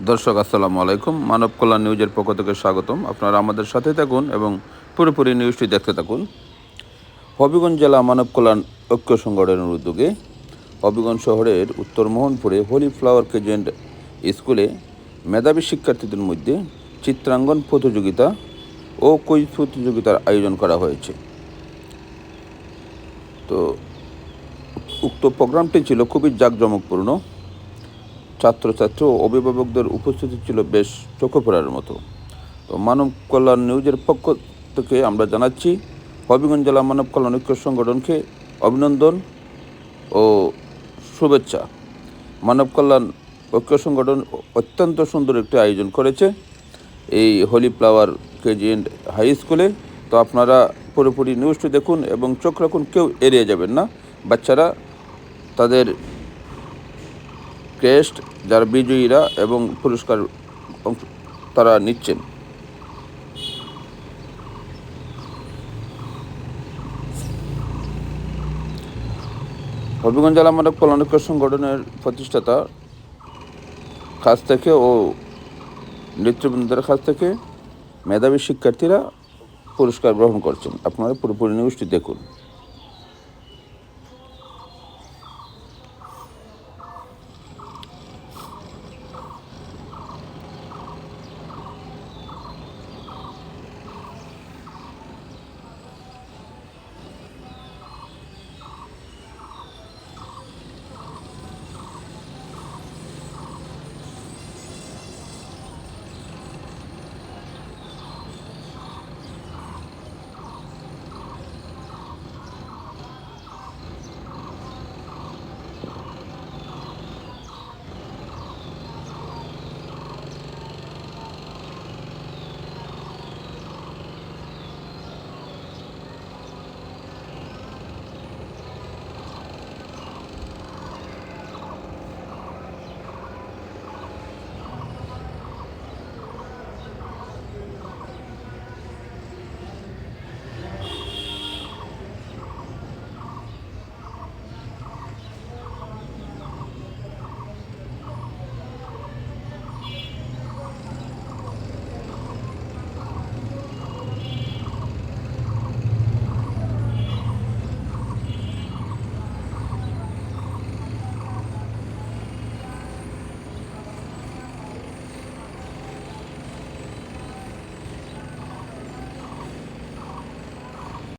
দর্শক আসসালামু আলাইকুম। মানব কল্যাণ নিউজের পক্ষ থেকে স্বাগতম। আপনারা আমাদের সাথে থাকুন এবং পুরোপুরি নিউজটি দেখতে থাকুন। হবিগঞ্জ জেলা মানব কল্যাণ ঐক্য সংগঠনের উদ্যোগে হবিগঞ্জ শহরের উত্তর মোহনপুরে হোলি ফ্লাওয়ার কেজেন্ট স্কুলে মেধাবী শিক্ষার্থীদের মধ্যে চিত্রাঙ্কন প্রতিযোগিতা ও কুইজ প্রতিযোগিতার আয়োজন করা হয়েছে। তো উক্ত প্রোগ্রামটি ছিল খুবই জাঁকজমকপূর্ণ। ছাত্রছাত্রী ও অভিভাবকদের উপস্থিতি ছিল বেশ চোখে পড়ার মতো। তো মানব কল্যাণ নিউজের পক্ষ থেকে আমরা জানাচ্ছি হবিগঞ্জ জেলা মানব কল্যাণ ঐক্য সংগঠনকে অভিনন্দন ও শুভেচ্ছা। মানব কল্যাণ ঐক্য সংগঠন অত্যন্ত সুন্দর একটি আয়োজন করেছে এই Holy Flower KG and High স্কুলে। তো আপনারা পুরোপুরি নিউজটি দেখুন এবং চোখ রাখুন, কেউ এড়িয়ে যাবেন না। বাচ্চারা তাদের ক্রেস্ট, যারা বিজয়ীরা এবং পুরস্কার তারা নিচ্ছেন। হবিগঞ্জ জেলা মানব কল্যাণ ঐক্য সংগঠনের প্রতিষ্ঠাতা কাছ থেকে ও নেতৃবৃন্দের কাছ থেকে মেধাবী শিক্ষার্থীরা পুরস্কার গ্রহণ করছেন। আপনারা পুরোপুরি নিউজটি দেখুন।